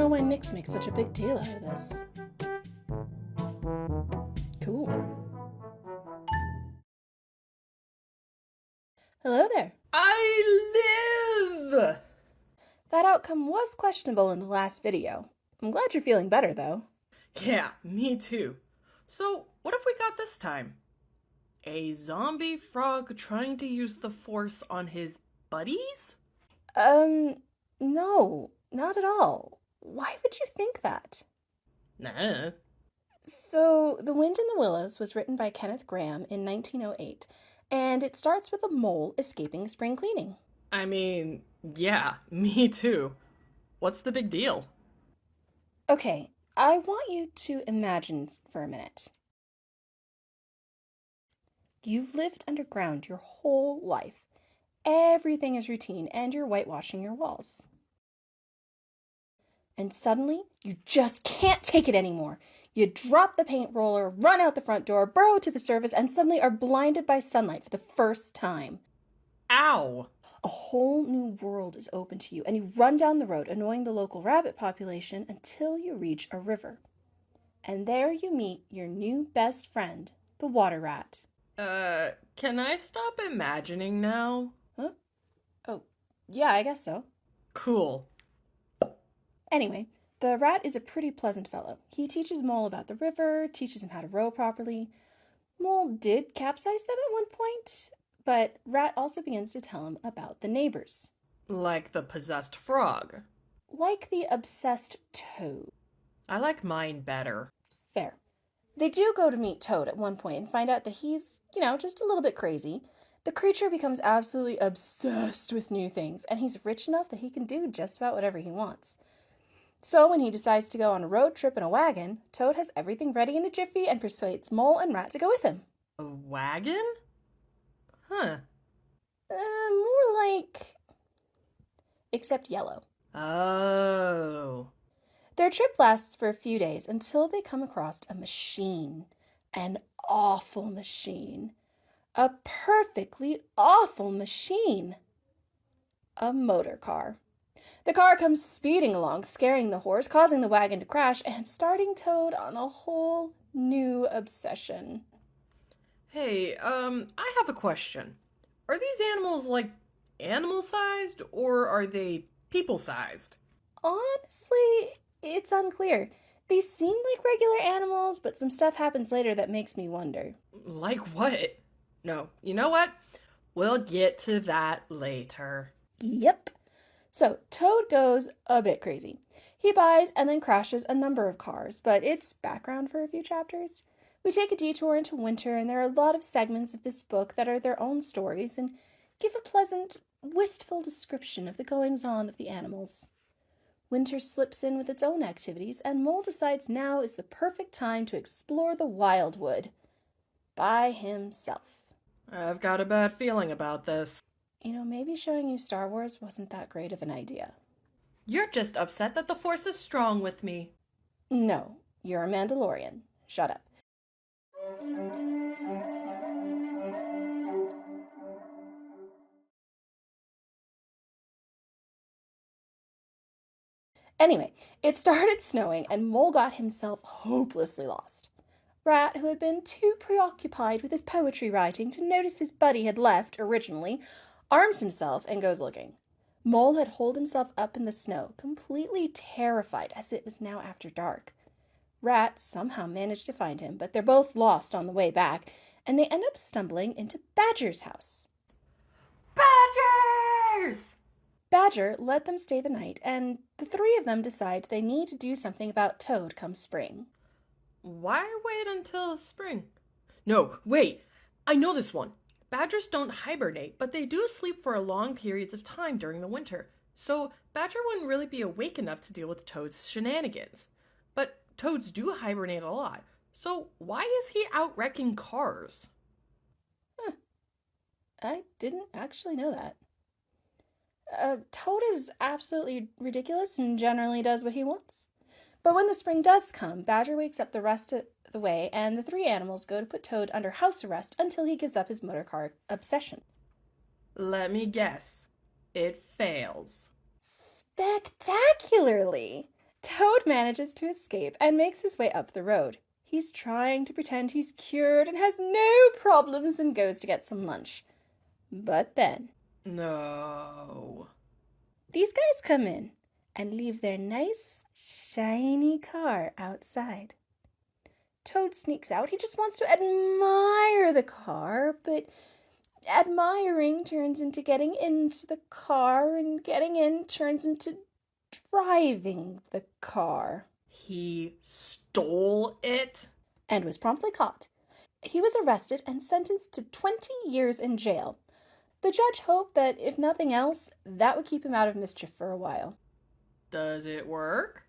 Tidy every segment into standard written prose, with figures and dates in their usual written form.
know why Nix makes such a big deal out of this. Cool. Hello there. I live! That outcome was questionable in the last video. I'm glad you're feeling better, though. Yeah, me too. So, what have we got this time? A zombie frog trying to use the Force on his buddies? No, not at all. Why would you think that? Nah. So, The Wind in the Willows was written by Kenneth Grahame in 1908, and it starts with a mole escaping spring cleaning. I mean, yeah, me too. What's the big deal? Okay, I want you to imagine for a minute. You've lived underground your whole life. Everything is routine, and you're whitewashing your walls. And suddenly, you just can't take it anymore. You drop the paint roller, run out the front door, burrow to the surface, and suddenly are blinded by sunlight for the first time. Ow! A whole new world is open to you, and you run down the road, annoying the local rabbit population until you reach a river. And there you meet your new best friend, the water rat. Can I stop imagining now? Huh? Oh, yeah, I guess so. Cool. Anyway, the rat is a pretty pleasant fellow. He teaches Mole about the river, teaches him how to row properly. Mole did capsize them at one point, but Rat also begins to tell him about the neighbors. Like the possessed frog. Like the obsessed Toad. I like mine better. Fair. They do go to meet Toad at one point and find out that he's, just a little bit crazy. The creature becomes absolutely obsessed with new things, and he's rich enough that he can do just about whatever he wants. So when he decides to go on a road trip in a wagon, Toad has everything ready in a jiffy and persuades Mole and Rat to go with him. A wagon? Huh. More like... except yellow. Oh. Their trip lasts for a few days until they come across a machine. An awful machine. A perfectly awful machine. A motor car. The car comes speeding along, scaring the horse, causing the wagon to crash, and starting Toad on a whole new obsession. Hey, I have a question. Are these animals, like, animal-sized, or are they people-sized? Honestly, it's unclear. They seem like regular animals, but some stuff happens later that makes me wonder. Like what? No, you know what? We'll get to that later. Yep. So, Toad goes a bit crazy. He buys and then crashes a number of cars, but it's background for a few chapters. We take a detour into winter, and there are a lot of segments of this book that are their own stories and give a pleasant, wistful description of the goings-on of the animals. Winter slips in with its own activities, and Mole decides now is the perfect time to explore the wildwood. By himself. I've got a bad feeling about this. Maybe showing you Star Wars wasn't that great of an idea. You're just upset that the Force is strong with me. No, you're a Mandalorian. Shut up. Anyway, it started snowing and Mole got himself hopelessly lost. Rat, who had been too preoccupied with his poetry writing to notice his buddy had left originally, arms himself and goes looking. Mole had holed himself up in the snow, completely terrified as it was now after dark. Rat somehow managed to find him, but they're both lost on the way back, and they end up stumbling into Badger's house. Badgers! Badger let them stay the night, and the three of them decide they need to do something about Toad come spring. Why wait until spring? No, wait! I know this one. Badgers don't hibernate, but they do sleep for long periods of time during the winter. So Badger wouldn't really be awake enough to deal with Toad's shenanigans. But toads do hibernate a lot. So why is he out wrecking cars? I didn't actually know that. Toad is absolutely ridiculous and generally does what he wants. But when the spring does come, Badger wakes up the rest of the way, and the three animals go to put Toad under house arrest until he gives up his motor car obsession. Let me guess. It fails. Spectacularly! Toad manages to escape and makes his way up the road. He's trying to pretend he's cured and has no problems and goes to get some lunch. But then... No. These guys come in and leave their nice, shiny car outside. Toad sneaks out. He just wants to admire the car, but admiring turns into getting into the car, and getting in turns into driving the car. He stole it? And was promptly caught. He was arrested and sentenced to 20 years in jail. The judge hoped that, if nothing else, that would keep him out of mischief for a while. Does it work?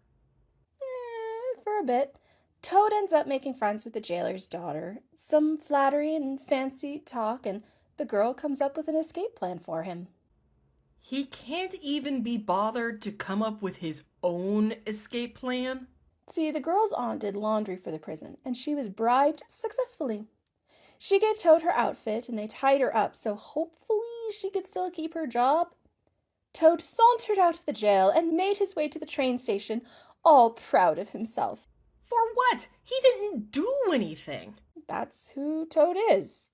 For a bit. Toad ends up making friends with the jailer's daughter. Some flattery and fancy talk, and the girl comes up with an escape plan for him. He can't even be bothered to come up with his own escape plan? See, the girl's aunt did laundry for the prison, and she was bribed successfully. She gave Toad her outfit, and they tied her up, so hopefully she could still keep her job. Toad sauntered out of the jail and made his way to the train station, all proud of himself. For what? He didn't do anything. That's who Toad is.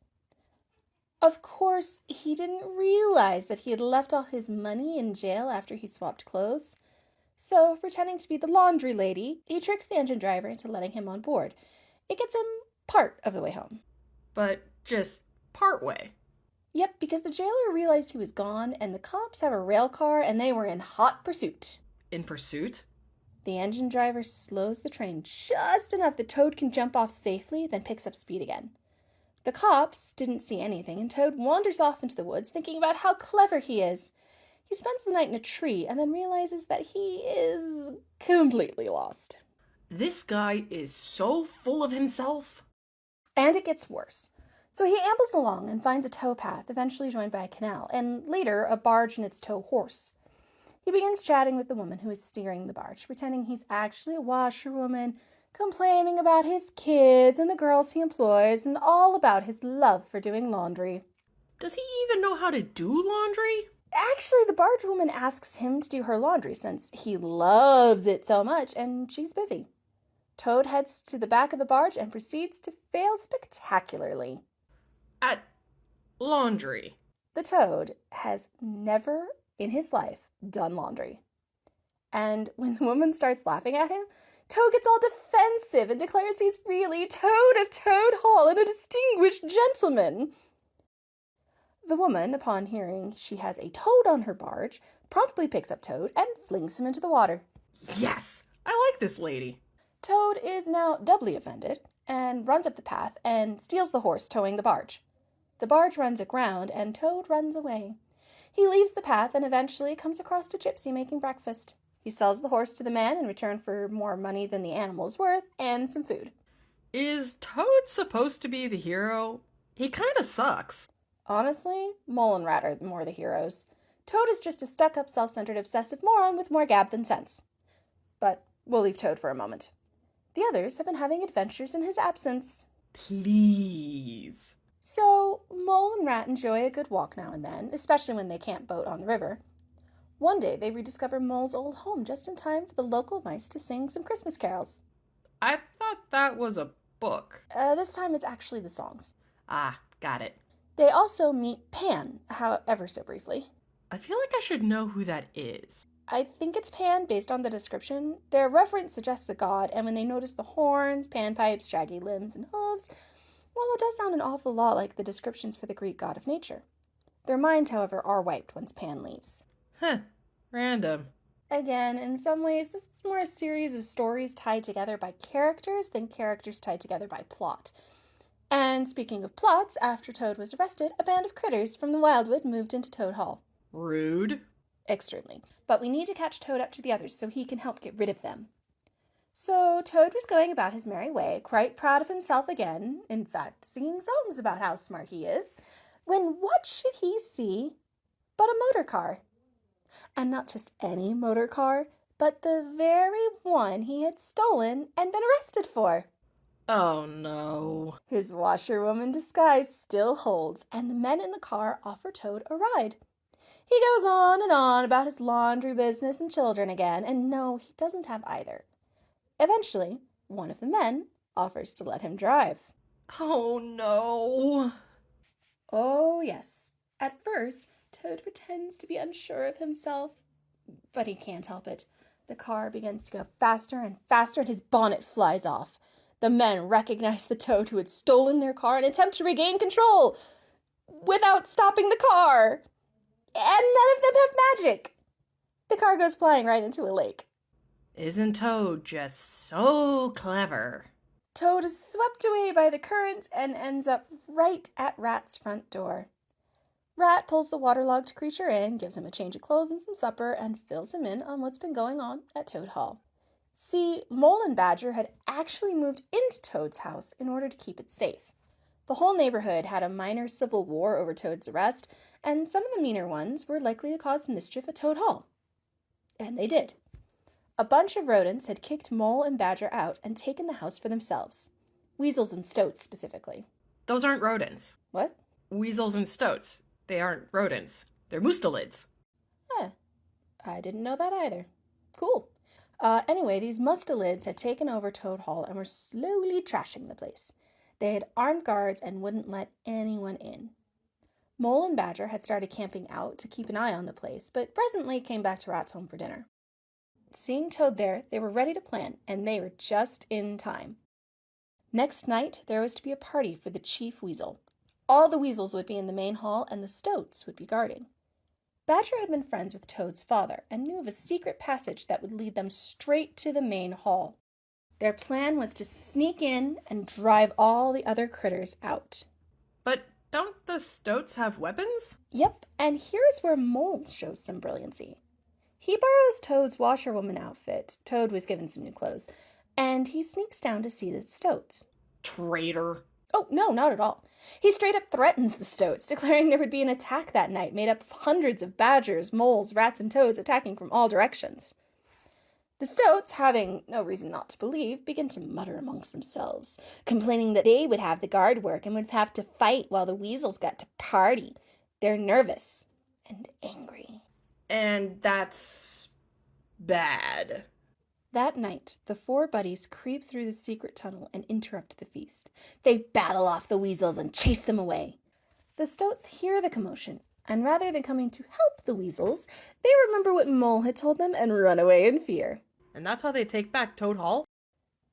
Of course, he didn't realize that he had left all his money in jail after he swapped clothes. So, pretending to be the laundry lady, he tricks the engine driver into letting him on board. It gets him part of the way home. But just part way. Yep, because the jailer realized he was gone, and the cops have a rail car, and they were in hot pursuit. In pursuit? The engine driver slows the train just enough that Toad can jump off safely, then picks up speed again. The cops didn't see anything, and Toad wanders off into the woods, thinking about how clever he is. He spends the night in a tree, and then realizes that he is completely lost. This guy is so full of himself. And it gets worse. So he ambles along and finds a tow path, eventually joined by a canal, and later a barge and its tow horse. He begins chatting with the woman who is steering the barge, pretending he's actually a washerwoman, complaining about his kids and the girls he employs, and all about his love for doing laundry. Does he even know how to do laundry? Actually, the barge woman asks him to do her laundry since he loves it so much, and she's busy. Toad heads to the back of the barge and proceeds to fail spectacularly. At laundry. The Toad has never in his life done laundry. And when the woman starts laughing at him, Toad gets all defensive and declares he's really Toad of Toad Hall and a distinguished gentleman. The woman, upon hearing she has a toad on her barge, promptly picks up Toad and flings him into the water. Yes, I like this lady. Toad is now doubly offended and runs up the path and steals the horse towing the barge. The barge runs aground and Toad runs away. He leaves the path and eventually comes across a gypsy making breakfast. He sells the horse to the man in return for more money than the animal is worth and some food. Is Toad supposed to be the hero? He kind of sucks. Honestly, Mole and Rat are more the heroes. Toad is just a stuck-up, self-centered, obsessive moron with more gab than sense. But we'll leave Toad for a moment. The others have been having adventures in his absence. Please. So, Mole and Rat enjoy a good walk now and then, especially when they can't boat on the river. One day, they rediscover Mole's old home just in time for the local mice to sing some Christmas carols. I thought that was a book. This time it's actually the songs. Ah, got it. They also meet Pan, however so briefly. I feel like I should know who that is. I think it's Pan based on the description. Their reference suggests a god, and when they notice the horns, panpipes, shaggy limbs, and hooves, well, it does sound an awful lot like the descriptions for the Greek god of nature. Their minds, however, are wiped once Pan leaves. Huh. Random. Again, in some ways, this is more a series of stories tied together by characters than characters tied together by plot. And speaking of plots, after Toad was arrested, a band of critters from the Wildwood moved into Toad Hall. Rude. Extremely. But we need to catch Toad up to the others so he can help get rid of them. So Toad was going about his merry way, quite proud of himself again, in fact, singing songs about how smart he is, when what should he see but a motor car? And not just any motor car, but the very one he had stolen and been arrested for. Oh no. His washerwoman disguise still holds, and the men in the car offer Toad a ride. He goes on and on about his laundry business and children again, and no, he doesn't have either. Eventually, one of the men offers to let him drive. Oh no. Oh, yes. At first, Toad pretends to be unsure of himself, but he can't help it. The car begins to go faster and faster, and his bonnet flies off. The men recognize the Toad who had stolen their car and attempt to regain control without stopping the car. And none of them have magic. The car goes flying right into a lake. Isn't Toad just so clever? Toad is swept away by the current and ends up right at Rat's front door. Rat pulls the waterlogged creature in, gives him a change of clothes and some supper, and fills him in on what's been going on at Toad Hall. See, Mole and Badger had actually moved into Toad's house in order to keep it safe. The whole neighborhood had a minor civil war over Toad's arrest, and some of the meaner ones were likely to cause mischief at Toad Hall. And they did. A bunch of rodents had kicked Mole and Badger out and taken the house for themselves. Weasels and stoats, specifically. Those aren't rodents. What? Weasels and stoats. They aren't rodents. They're mustelids. I didn't know that either. Cool. Anyway, these mustelids had taken over Toad Hall and were slowly trashing the place. They had armed guards and wouldn't let anyone in. Mole and Badger had started camping out to keep an eye on the place, but presently came back to Rat's home for dinner. Seeing Toad there, they were ready to plan, and they were just in time. Next night, there was to be a party for the chief weasel. All the weasels would be in the main hall, and the stoats would be guarding. Badger had been friends with Toad's father, and knew of a secret passage that would lead them straight to the main hall. Their plan was to sneak in and drive all the other critters out. But don't the stoats have weapons? Yep, and here's where Mole shows some brilliancy. He borrows Toad's washerwoman outfit. Toad was given some new clothes. And he sneaks down to see the stoats. Traitor. Oh, no, not at all. He straight up threatens the stoats, declaring there would be an attack that night made up of hundreds of badgers, moles, rats, and toads attacking from all directions. The stoats, having no reason not to believe, begin to mutter amongst themselves, complaining that they would have the guard work and would have to fight while the weasels got to party. They're nervous and angry. And that's bad. That night, the four buddies creep through the secret tunnel and interrupt the feast. They battle off the weasels and chase them away. The stoats hear the commotion, and rather than coming to help the weasels, they remember what Mole had told them and run away in fear. And that's how they take back Toad Hall?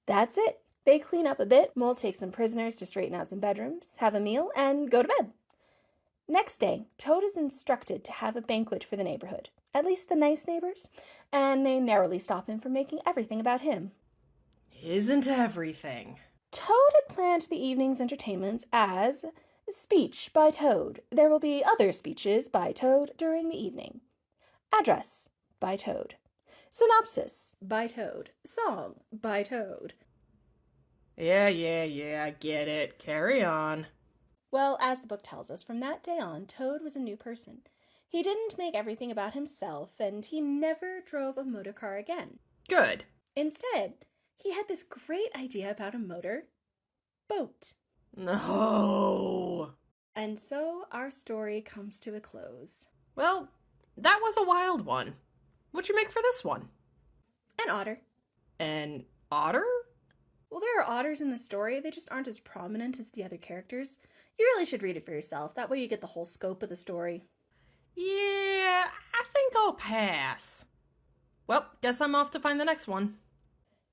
That's it. They clean up a bit, Mole takes some prisoners to straighten out some bedrooms, have a meal, and go to bed. Next day, Toad is instructed to have a banquet for the neighborhood, at least the nice neighbors, and they narrowly stop him from making everything about him. Isn't everything? Toad had planned the evening's entertainments as speech by Toad. There will be other speeches by Toad during the evening. Address by Toad. Synopsis by Toad. Song by Toad. Yeah, I get it. Carry on. Well, as the book tells us, from that day on, Toad was a new person. He didn't make everything about himself, and he never drove a motor car again. Good. Instead, he had this great idea about a motor boat. No. And so our story comes to a close. Well, that was a wild one. What'd you make for this one? An otter. An otter? Well, there are otters in the story. They just aren't as prominent as the other characters. You really should read it for yourself. That way you get the whole scope of the story. Yeah, I think I'll pass. Well, guess I'm off to find the next one.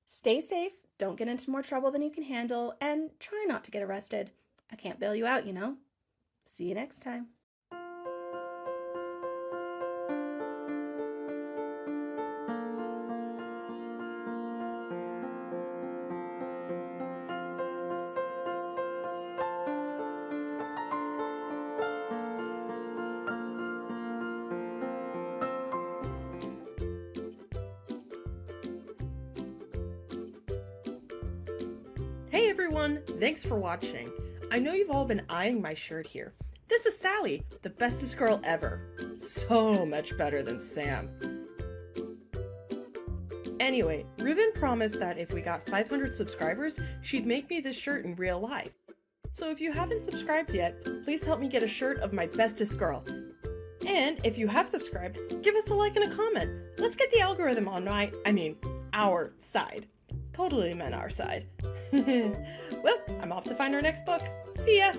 Stay safe, don't get into more trouble than you can handle, and try not to get arrested. I can't bail you out, you know. See you next time. Hey everyone, thanks for watching. I know you've all been eyeing my shirt here. This is Sally, the bestest girl ever. So much better than Sam. Anyway, Rivan promised that if we got 500 subscribers, she'd make me this shirt in real life. So if you haven't subscribed yet, please help me get a shirt of my bestest girl. And if you have subscribed, give us a like and a comment. Let's get the algorithm on our side. Totally meant our side. Well, I'm off to find our next book. See ya!